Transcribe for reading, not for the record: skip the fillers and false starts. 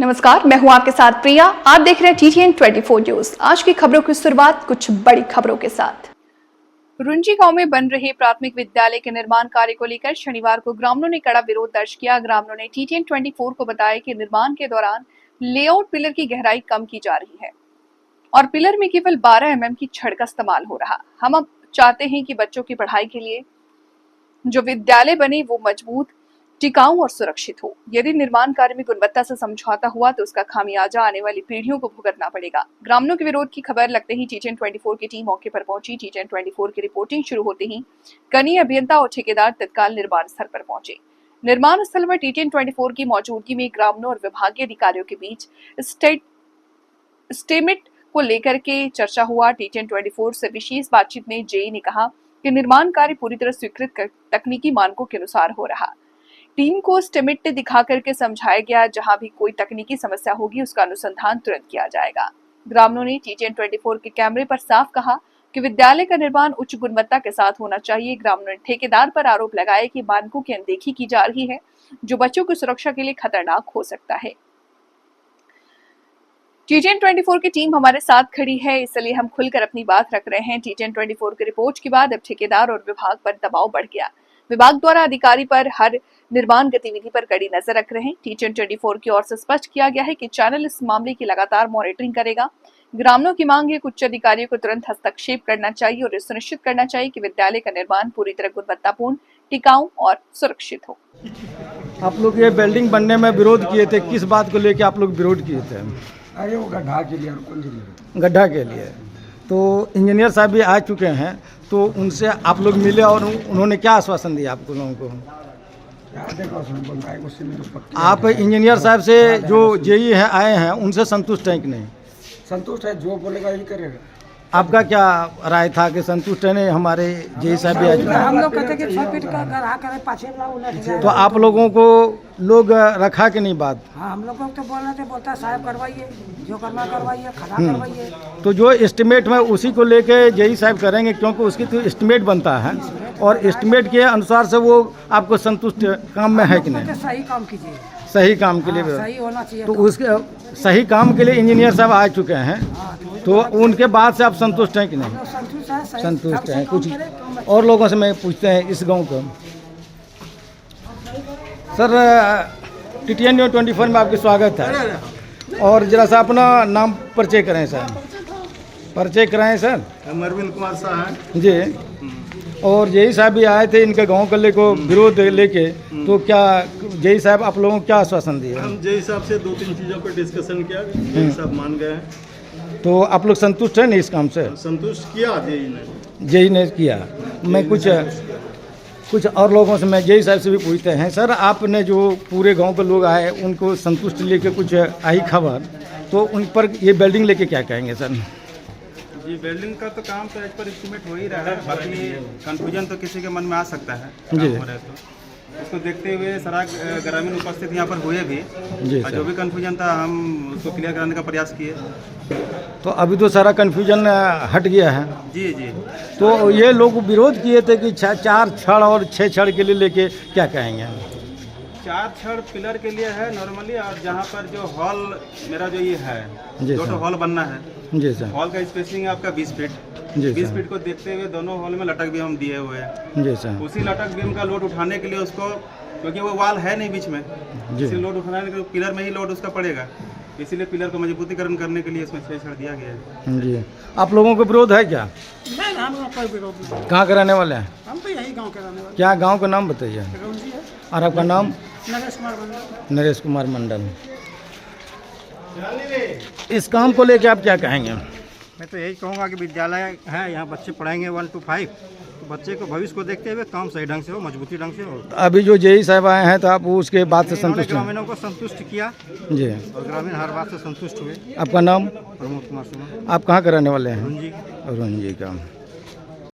नमस्कार, मैं हूं आपके साथ प्रिया। आप देख रहे हैं TTN 24 न्यूज। आज की खबरों की शुरुआत कुछ बड़ी खबरों के साथ। रुंजी गांव में बन रहे प्राथमिक विद्यालय के निर्माण कार्य को लेकर शनिवार को ग्रामीणों ने कड़ा विरोध दर्ज किया। ग्रामीणों ने TTN 24 को बताया कि निर्माण के दौरान लेआउट पिलर की गहराई कम की जा रही है और पिलर में केवल 12 mm की छड़ का इस्तेमाल हो रहा। हम अब चाहते हैं कि बच्चों की पढ़ाई के लिए जो विद्यालय बने वो मजबूत, टिकाऊ और सुरक्षित हो। यदि निर्माण कार्य में गुणवत्ता से समझौता हुआ तो उसका खामियाजा आने वाली पीढ़ियों को भुगतना पड़ेगा। ग्रामीणों के विरोध की खबर लगते ही TTN 24 की टीम मौके पर पहुंची। TTN 24 की रिपोर्टिंग शुरू होते ही कनीय अभियंता और ठेकेदार तत्काल निर्माण स्थल पर पहुंचे। निर्माण स्थल पर TTN 24 की मौजूदगी में ग्रामीणों और विभागीय अधिकारियों के बीच स्टेमिट को लेकर के चर्चा हुआ। TTN 24 से विशेष बातचीत में जेई ने कहा कि निर्माण कार्य पूरी तरह स्वीकृत तकनीकी मानकों के अनुसार हो रहा। टीम को स्टेमिट दिखा करके समझाया गया, जहां भी कोई तकनीकी समस्या होगी उसका अनुसंधान तुरंत किया जाएगा। ग्रामीणों ने TTN 24 के कैमरे पर साफ कहा कि विद्यालय का निर्माण उच्च गुणवत्ता के साथ होना चाहिए। ग्रामीणों ने ठेकेदार पर आरोप लगाया कि मानकों की अनदेखी की जा रही है, जो बच्चों की सुरक्षा के लिए खतरनाक हो सकता है। TTN 24 की टीम हमारे साथ खड़ी है, इसलिए हम खुलकर अपनी बात रख रहे हैं। TTN 24 की रिपोर्ट के बाद अब ठेकेदार और विभाग पर दबाव बढ़ गया। विभाग द्वारा अधिकारी पर हर निर्माण गतिविधि पर कड़ी नजर रख रहे हैं। TTN 24 की ओर से स्पष्ट किया गया है कि चैनल इस मामले की लगातार मॉनिटरिंग करेगा। ग्रामीणों की मांग है कि उच्च अधिकारियों को तुरंत हस्तक्षेप करना चाहिए और सुनिश्चित करना चाहिए कि विद्यालय का निर्माण पूरी तरह गुणवत्तापूर्ण, टिकाऊ और सुरक्षित हो। आप लोग ये बिल्डिंग बनने में विरोध किए थे, किस बात को लेकर आप लोग विरोध किए थे? अरे वो गड्ढा के लिए और कौन लिए? गड्ढा के लिए। तो इंजीनियर साहब भी आ चुके हैं, तो उनसे आप लोग मिले और उन्होंने क्या आश्वासन दिया आप लोगों को? आप इंजीनियर साहब से जो जेई है आए हैं उनसे संतुष्ट हैं कि नहीं? संतुष्ट है, जो बोलेगा यही करेगा। आपका क्या राय था कि संतुष्ट है? नहीं, हमारे जेई साहब भी आ चुके हैं। हम लोग कहते हैं कि 6 फीट का गड्ढा करे, पाछे तो आप लोगों को लोग रखा कि नहीं बात? हाँ, हम लोग तो बोल रहे थे, बोलता साहब करवाइए, जो करना करवाइए, खड़ा करवाइए। तो जो एस्टिमेट में उसी को लेके जेई साहब करेंगे, क्योंकि उसकी तो एस्टिमेट बनता है और एस्टिमेट के अनुसार से वो आपको संतुष्ट काम में है कि नहीं? सही काम कीजिए, सही काम के लिए सही होना चाहिए। तो उसके सही काम के लिए इंजीनियर साहब आ चुके हैं, तो उनके बाद से आप संतुष्ट हैं कि नहीं? संतुष्ट हैं। कुछ और लोगों से मैं पूछते हैं इस गांव को। सर, TTN 24 में आपका स्वागत है और जरा सा अपना नाम परिचय करें सर। परिचय कराएं सर। अरविंद कुमार साहब जी। और जेई साहब भी आए थे इनके गांव कल्ले को विरोध लेके, तो क्या जेई साहब आप लोगों को क्या आश्वासन दिए? हम जेई साहब से 2-3 चीज़ों पर डिस्कशन किया, जेई साहब मान गए हैं। तो आप लोग संतुष्ट हैं नहीं इस काम से? संतुष्ट किया जेई ने। जेई ने किया। मैं कुछ और लोगों से, मैं जेई साहब से भी पूछते हैं। सर, आपने जो पूरे गांव के लोग आए उनको संतुष्ट लेके कुछ आई खबर, तो उन पर ये बिल्डिंग लेके क्या कहेंगे सर? जी, बिल्डिंग का तो काम तो एज पर एस्टिमेट हो ही रहा है, बाकी कंफ्यूजन तो किसी के मन में आ सकता है जी। काम हो रहा है तो उसको देखते हुए सारा ग्रामीण उपस्थित यहाँ पर हुए भी जी और जो भी कंफ्यूजन था हम उसको क्लियर कराने का प्रयास किए। तो अभी तो सारा कन्फ्यूजन हट गया है। जी जी। तो ये लोग विरोध किए थे कि 4 छड़ और 6 छड़ के लिए लेके क्या कहेंगे? 4 छड़ पिलर के लिए है नॉर्मली, और जहाँ पर जो हॉल मेरा जो ये है, जी दो सर। हॉल बनना है। जी सर। हॉल का स्पेसिंग है आपका 20 फीट। जी 20 सर। फीट को देखते हुए दोनों हॉल में लटक बीम हम दिए हुए हैं। जी सर। उसी लटक बीम का लोड उठाने के लिए उसको, क्योंकि वो वाल है नहीं बीच में, जी। इसी लोड उठाने के लिए पिलर में ही लोड उसका पड़ेगा, इसीलिए पिलर को मजबूतीकरण करने के लिए इसमें 6 छड़ दिया गया है। जी। आप लोगों को विरोध है क्या? नहीं, हम लोग कोई विरोध नहीं। कहाँ के रहने वाले हैं? हम तो यही गाँव के रहने वाले। क्या गाँव का नाम बताइए। रुंजी है। और आपका नाम? नरेश कुमार मंडल। नरेश कुमार मंडल। इस काम को लेके आप क्या कहेंगे? मैं तो यही कहूँगा कि विद्यालय है, यहाँ बच्चे पढ़ाएंगे 1 to 5, तो बच्चे को भविष्य को देखते हुए काम सही ढंग से हो, मजबूती ढंग से हो। तो अभी जो जेई साहब आए हैं, तो आप उसके बाद से इन्होंने संतुष्ट हैं? ग्रामीणों को संतुष्ट किया जी। और ग्रामीण हर बात से संतुष्ट हुए। आपका नाम? प्रमोद कुमार सिन्हा, आप कहाँ के रहने वाले हैं? रुंजी। रुंजी का।